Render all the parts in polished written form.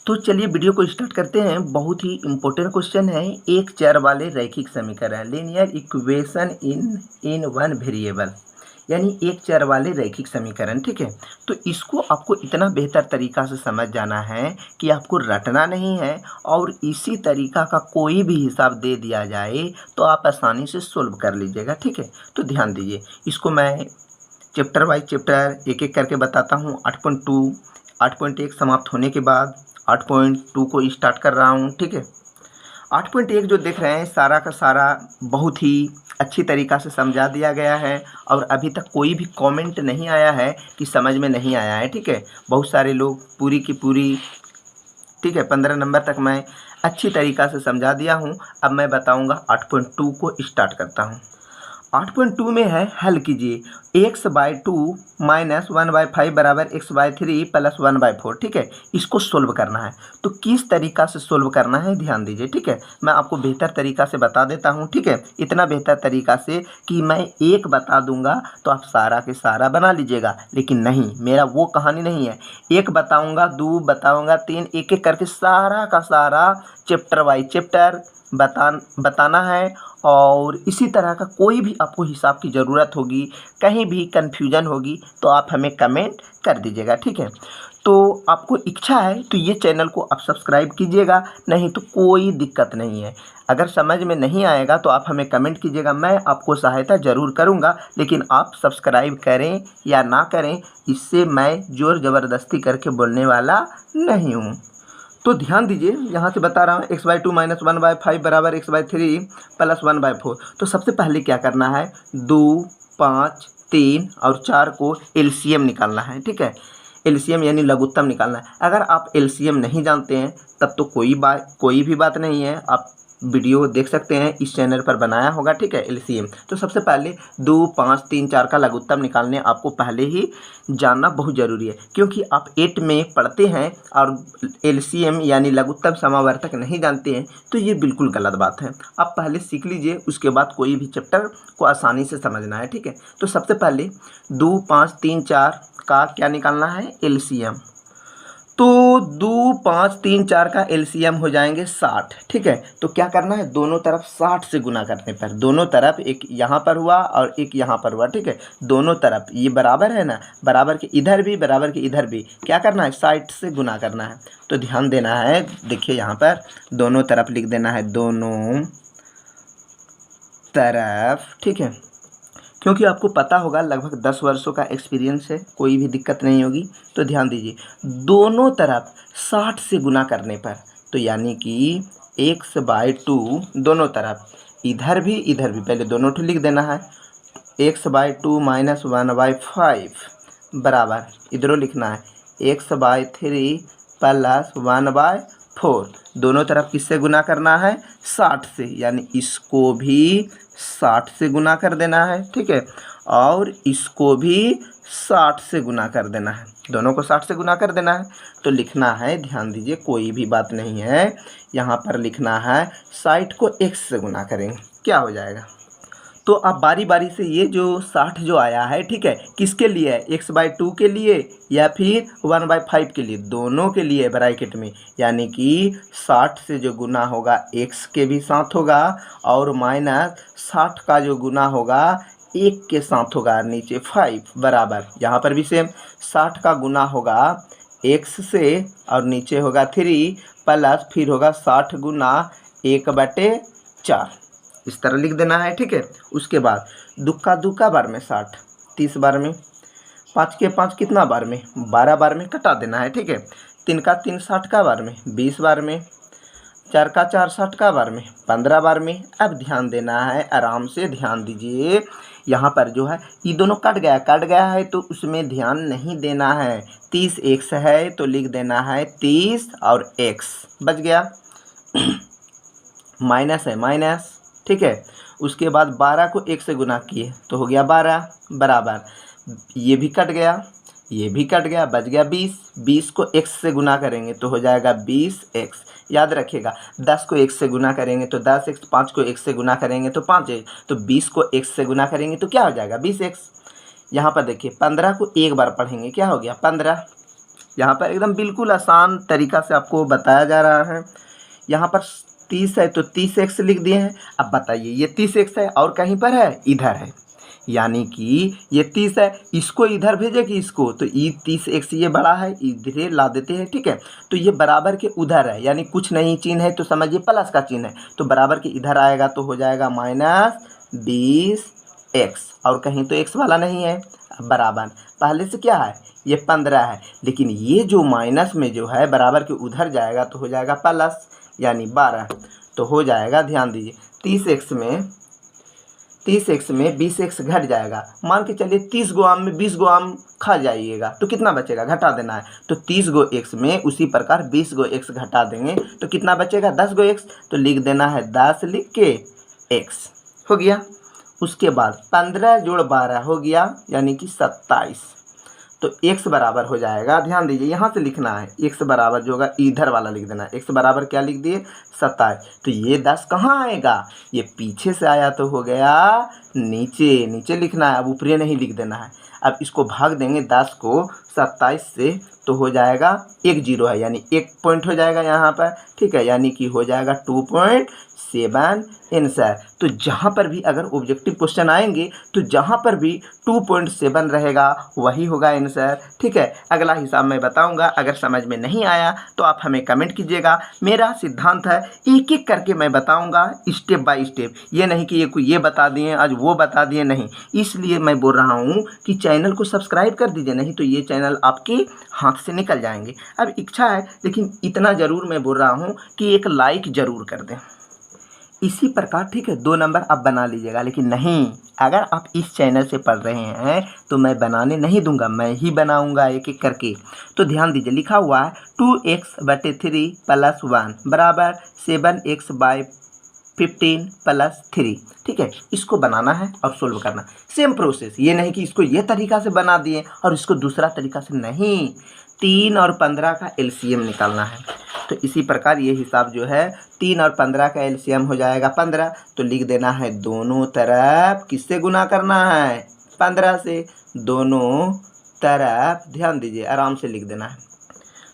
तो चलिए वीडियो को स्टार्ट करते हैं। बहुत ही इम्पोर्टेंट क्वेश्चन है। एक चर वाले रैखिक समीकरण linear equation in one variable, यानी एक चर वाले रैखिक समीकरण। ठीक है, तो इसको आपको इतना बेहतर तरीका से समझ जाना है कि आपको रटना नहीं है, और इसी तरीका का कोई भी हिसाब दे दिया जाए तो आप आसानी से सोल्व कर लीजिएगा। ठीक है, तो ध्यान दीजिए, इसको मैं चैप्टर बाई चैप्टर एक एक करके बताता हूँ। 8.2 8.1 समाप्त होने के बाद 8.2 को स्टार्ट कर रहा हूँ। ठीक है, 8.1 जो देख रहे हैं सारा का सारा बहुत ही अच्छी तरीक़ा से समझा दिया गया है, और अभी तक कोई भी कमेंट नहीं आया है कि समझ में नहीं आया है। ठीक है, बहुत सारे लोग पूरी की पूरी, ठीक है, 15 नंबर तक मैं अच्छी तरीक़ा से समझा दिया हूँ। अब मैं बताऊँगा 8.2 को स्टार्ट करता हूँ। 8.2 में है, हल कीजिए x/2 - 1/5 बराबर x/3 + 1/4। ठीक है, इसको सोल्व करना है। तो किस तरीक़ा से सोल्व करना है ध्यान दीजिए। ठीक है, मैं आपको बेहतर तरीक़ा से बता देता हूँ। ठीक है, इतना बेहतर तरीक़ा से कि मैं एक बता दूंगा तो आप सारा के सारा बना लीजिएगा, लेकिन नहीं, मेरा वो कहानी नहीं है। एक बताऊंगा, दो बताऊंगा, तीन, एक एक करके सारा का सारा चैप्टर वाइज चैप्टर बताना है। और इसी तरह का कोई भी आपको हिसाब की ज़रूरत होगी, कहीं भी कन्फ्यूजन होगी तो आप हमें कमेंट कर दीजिएगा। ठीक है, तो आपको इच्छा है तो ये चैनल को आप सब्सक्राइब कीजिएगा, नहीं तो कोई दिक्कत नहीं है। अगर समझ में नहीं आएगा तो आप हमें कमेंट कीजिएगा, मैं आपको सहायता ज़रूर करूँगा, लेकिन आप सब्सक्राइब करें या ना करें, इससे मैं ज़ोर ज़बरदस्ती करके बोलने वाला नहीं हूँ। तो ध्यान दीजिए, यहाँ से बता रहा हूँ x/2 - 1/5 बराबर x/3 + 1/4। तो सबसे पहले क्या करना है, 2, 5, 3 और 4 को एलसीएम निकालना है। ठीक है, एलसीएम यानी लघुत्तम निकालना है। अगर आप एलसीएम नहीं जानते हैं तब तो कोई भी बात नहीं है, आप वीडियो देख सकते हैं, इस चैनल पर बनाया होगा। ठीक है, एलसीएम। तो सबसे पहले 2, 5, 3, 4 का लघुत्तम निकालने आपको पहले ही जानना बहुत ज़रूरी है, क्योंकि आप 8 में पढ़ते हैं और एलसीएम यानी लघुत्तम समावर्तक नहीं जानते हैं, तो ये बिल्कुल गलत बात है। आप पहले सीख लीजिए, उसके बाद कोई भी चैप्टर को आसानी से समझना है। ठीक है, तो सबसे पहले 2, 5, 3, 4 का क्या निकालना है, एलसीएम। तो 2, 5, 3, 4 का एलसीएम हो जाएंगे 60। ठीक है, तो क्या करना है, दोनों तरफ 60 से गुना करने पर, दोनों तरफ एक यहाँ पर हुआ और एक यहाँ पर हुआ। ठीक है, दोनों तरफ ये बराबर है ना, बराबर के इधर भी बराबर के इधर भी क्या करना है, 60 से गुना करना है। तो ध्यान देना है, देखिए यहाँ पर दोनों तरफ लिख देना है, दोनों तरफ। ठीक है, क्योंकि आपको पता होगा, लगभग 10 वर्षों का एक्सपीरियंस है, कोई भी दिक्कत नहीं होगी। तो ध्यान दीजिए, दोनों तरफ 60 से गुना करने पर, तो यानी कि x/2 दोनों तरफ, इधर भी पहले दोनों ठो लिख देना है। x/2 - 1/5 बराबर, इधरों लिखना है x/3 + 1/4। दोनों तरफ किससे गुना करना है, 60 से, यानी इसको भी 60 से गुना कर देना है। ठीक है, और इसको भी 60 से गुना कर देना है, दोनों को 60 से गुना कर देना है। तो लिखना है, ध्यान दीजिए, कोई भी बात नहीं है, यहाँ पर लिखना है 60 को x से गुना करेंगे, क्या हो जाएगा। तो अब बारी बारी से ये जो 60 जो आया है, ठीक है, किसके लिए है, x/2 के लिए या फिर 1/5 के लिए, दोनों के लिए ब्रैकेट में, यानी कि 60 से जो गुना होगा x के भी साथ होगा, और -60 का जो गुना होगा 1 के साथ होगा, नीचे 5 बराबर, यहाँ पर भी सेम 60 का गुना होगा x से और नीचे होगा 3 प्लस फिर होगा 60 गुना 1/4, इस तरह लिख देना है। ठीक है, उसके बाद दुक्का दुक्का बार में 60, 30 बार में, 5 के 5 कितना बार में, 12 बार में कटा देना है। ठीक है, 3 का 3 60 का बार में, 20 बार में, 4 का 4 60 का बार में, 15 बार में। अब ध्यान देना है, आराम से ध्यान दीजिए, यहाँ पर जो है ये दोनों कट गया है, तो उसमें ध्यान नहीं देना है। 30 x है तो लिख देना है 30 और x बच गया, माइनस है माइनस। ठीक है, उसके बाद 12 को 1 से गुना किए तो हो गया 12 बराबर, ये भी कट गया, ये भी कट गया, बच गया 20। 20 को x से गुना करेंगे तो हो जाएगा 20x। याद रखिएगा, 10 को x से गुना करेंगे तो 10x, 5 को x से गुना करेंगे तो 5x, तो 20 को x से गुना करेंगे तो क्या हो जाएगा, 20x। यहाँ पर देखिए 15 को एक बार पढ़ेंगे, क्या हो गया 15 यहाँ पर एकदम बिल्कुल आसान तरीका से आपको बताया जा रहा है। यहाँ पर 30 है तो 30x लिख दिए हैं। अब बताइए ये 30x है और कहीं पर है, इधर है, यानी कि ये 30 है, इसको इधर भेजे कि इसको, तो ये 30x ये बड़ा है, इधर ला देते हैं, ठीक है। तो ये बराबर के उधर है, यानी कुछ नहीं चिन्ह है तो समझिए प्लस का चिन्ह है, तो बराबर के इधर आएगा तो हो जाएगा -20x, और कहीं तो x वाला नहीं है। अब बराबर पहले से क्या है, ये 15 है, लेकिन ये जो माइनस में जो है बराबर के उधर जाएगा तो हो जाएगा प्लस, यानी 12, तो हो जाएगा, ध्यान दीजिए 30x में 20x घट जाएगा। मान के चलिए 30 गो आम में 20 गो आम खा जाइएगा तो कितना बचेगा, घटा देना है, तो 30 गो x में उसी प्रकार 20 गो x घटा देंगे तो कितना बचेगा, 10 गो x, तो लिख देना है 10 लिख के x, हो गया। उसके बाद 15 जोड़ 12 हो गया, यानी कि 27, तो x बराबर हो जाएगा, ध्यान दीजिए यहाँ से लिखना है, x बराबर जो होगा इधर वाला लिख देना है, x बराबर क्या लिख दिए, 27, तो ये 10 कहाँ आएगा, ये पीछे से आया तो हो गया नीचे, नीचे लिखना है, अब ऊपरी नहीं लिख देना है। अब इसको भाग देंगे 10 को 27 से, तो हो जाएगा 1 0 है, यानी 1 पॉइंट हो जाएगा यहाँ पर, ठीक है, यानी कि हो जाएगा 2.7 आंसर। तो जहाँ पर भी अगर ऑब्जेक्टिव क्वेश्चन आएंगे तो जहाँ पर भी 2.7 रहेगा वही होगा आंसर, ठीक है। अगला हिसाब मैं बताऊंगा, अगर समझ में नहीं आया तो आप हमें कमेंट कीजिएगा। मेरा सिद्धांत है एक एक करके मैं बताऊंगा, स्टेप बाय स्टेप, ये नहीं कि ये बता दिए आज वो बता दिए, नहीं। इसलिए मैं बोल रहा हूँ कि चैनल को सब्सक्राइब कर दीजिए, नहीं तो ये चैनल आपके हाथ से निकल जाएंगे। अब इच्छा है, लेकिन इतना ज़रूर मैं बोल रहा हूँ कि एक लाइक ज़रूर कर दें। इसी प्रकार, ठीक है, 2 नंबर आप बना लीजिएगा, लेकिन नहीं, अगर आप इस चैनल से पढ़ रहे हैं तो मैं बनाने नहीं दूंगा, मैं ही बनाऊंगा एक एक करके। तो ध्यान दीजिए, लिखा हुआ है 2x/3 + 1 बराबर 7x/15 + 3, ठीक है। इसको बनाना है और सोल्व करना, सेम प्रोसेस, ये नहीं कि इसको ये तरीका से बना दिए और इसको दूसरा तरीका से, नहीं, 3 और 15 का एलसीएम निकालना है। तो इसी प्रकार ये हिसाब जो है 3 और 15 का एलसीएम हो जाएगा 15, तो लिख देना है दोनों तरफ किससे गुना करना है, 15 से, दोनों तरफ, ध्यान दीजिए आराम से लिख देना है।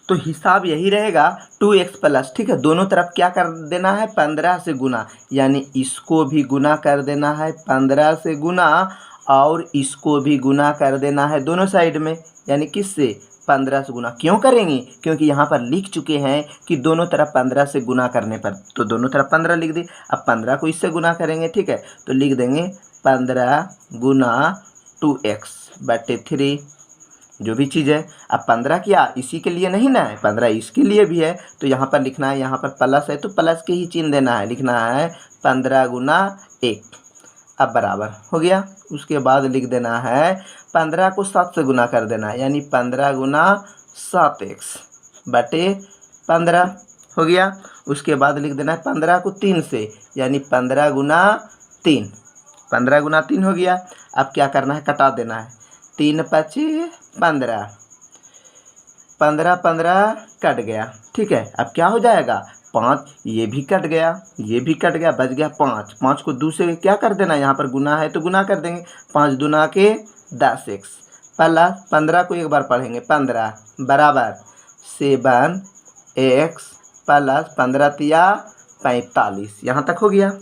तो हिसाब यही रहेगा 2x प्लस, ठीक है, दोनों तरफ क्या कर देना है, 15 से गुना, यानी इसको भी गुना कर देना है 15 से गुना, और इसको भी गुना कर देना है दोनों साइड में, यानी किससे, 15 से गुना। क्यों करेंगे, क्योंकि यहाँ पर लिख चुके हैं कि दोनों तरफ 15 से गुना करने पर, तो दोनों तरफ 15 लिख दी। अब 15 को इससे गुना करेंगे, ठीक है, तो लिख देंगे 15 गुना 2x/3, जो भी चीज़ है। अब 15 क्या इसी के लिए नहीं ना है, 15 इसके लिए भी है, तो यहाँ पर लिखना है, यहाँ पर प्लस है तो प्लस के ही चिन्ह देना है, लिखना है 15 गुना 1, अब बराबर हो गया। उसके बाद लिख देना है 15 को 7 से गुना कर देना है, यानी 15 गुना 7x/15 हो गया। उसके बाद लिख देना है 15 को 3 से, यानी 15 गुना 3, 15 गुना 3 हो गया। अब क्या करना है, कटा देना है, 3 × 5 = 15, 15 15 कट गया, ठीक है। अब क्या हो जाएगा, 5, ये भी कट गया, ये भी कट गया, बच गया 5, 5 को 2 से क्या कर देना, यहाँ पर गुना है तो गुना कर देंगे, 5 दूना के 10x प्लस 15 को एक बार पढ़ेंगे 15 बराबर 7x प्लस 15 तिया 45, यहाँ तक हो गया।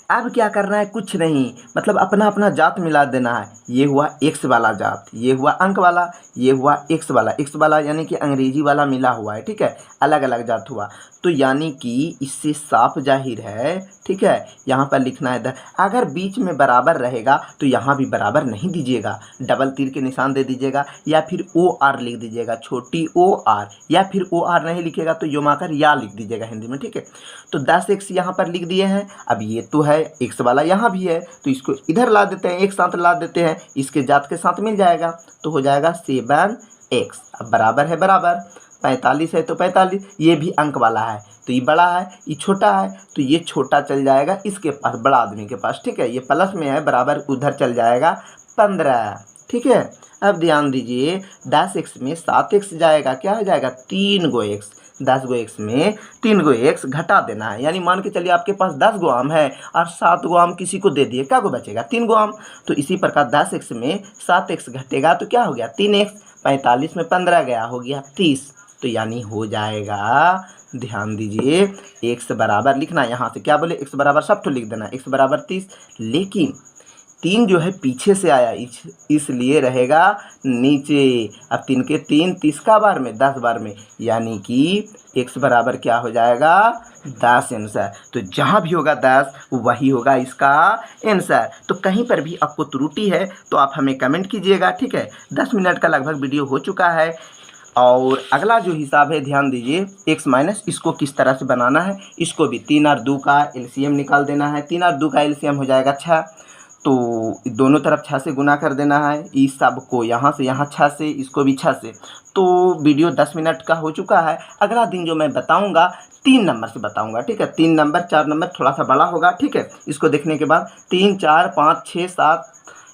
अब क्या करना है, कुछ नहीं, मतलब अपना अपना जात मिला देना है। ये हुआ x वाला जात, ये हुआ अंक वाला, ये हुआ x वाला यानी कि अंग्रेजी वाला मिला हुआ है, ठीक है, अलग अलग जात हुआ। तो यानी कि इससे साफ जाहिर है, ठीक है, यहाँ पर लिखना है अगर बीच में बराबर रहेगा तो यहाँ भी बराबर नहीं दीजिएगा, डबल तीर के निशान दे दीजिएगा, या फिर OR लिख दीजिएगा, छोटी OR, या फिर OR नहीं लिखेगा तो योमाकर या लिख दीजिएगा हिंदी में, ठीक है। तो 10x यहाँ पर लिख दिए हैं। अब ये तो है x वाला, यहाँ भी है, तो इसको इधर ला देते हैं, एक साथ ला देते हैं, इसके जात के साथ मिल जाएगा, तो हो जाएगा 7x। अब बराबर है बराबर, 45 है तो 45, ये भी अंक वाला है तो ये बड़ा है, ये छोटा है तो ये छोटा चल जाएगा इसके पास, बड़ा आदमी के पास, ठीक है, ये प्लस में है, बराबर उधर चल जाएगा 15, ठीक है। अब ध्यान दीजिए 10x में 7x जाएगा, क्या हो जाएगा 3 गो x, 10 गो x में 3 गो x घटा देना है, यानी मान के चलिए आपके पास 10 गो आम है और 7 गो आम किसी को दे दिए, क्या गो बचेगा 3 गो आम। तो इसी प्रकार 10x में 7x घटेगा तो क्या हो गया 3x 45 में 15 गया, हो गया 30। तो यानी हो जाएगा, ध्यान दीजिए, x बराबर लिखना, यहाँ से क्या बोले, x बराबर सब तो लिख देना, x बराबर 30। लेकिन 3 जो है पीछे से आया, इसलिए रहेगा नीचे। अब 3 के 3, 30 का बार में 10 बार में, यानी कि x बराबर क्या हो जाएगा, 10 आंसर। तो जहाँ भी होगा 10 वही होगा इसका आंसर। तो कहीं पर भी आपको त्रुटि है तो आप हमें कमेंट कीजिएगा, ठीक है। 10 मिनट का लगभग वीडियो हो चुका है। और अगला जो हिसाब है, ध्यान दीजिए, x माइनस, इसको किस तरह से बनाना है, इसको भी 3 और 2 का एलसीएम निकाल देना है। 3 और 2 का एलसीएम हो जाएगा 6, तो दोनों तरफ 6 से गुना कर देना है। इस सब को यहाँ से यहाँ 6 से, इसको भी 6 से। तो वीडियो 10 मिनट का हो चुका है। अगला दिन जो मैं बताऊँगा 3 नंबर से बताऊँगा, ठीक है। 3 नंबर 4 नंबर थोड़ा सा बड़ा होगा, ठीक है। इसको देखने के बाद 3 4 5 6 7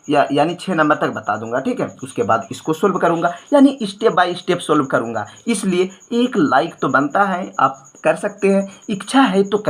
यानी 6 नंबर तक बता दूंगा, ठीक है। उसके बाद इसको सोल्व करूंगा, यानी स्टेप बाय स्टेप सोल्व करूंगा। इसलिए एक लाइक तो बनता है, आप कर सकते हैं, इच्छा है तो कर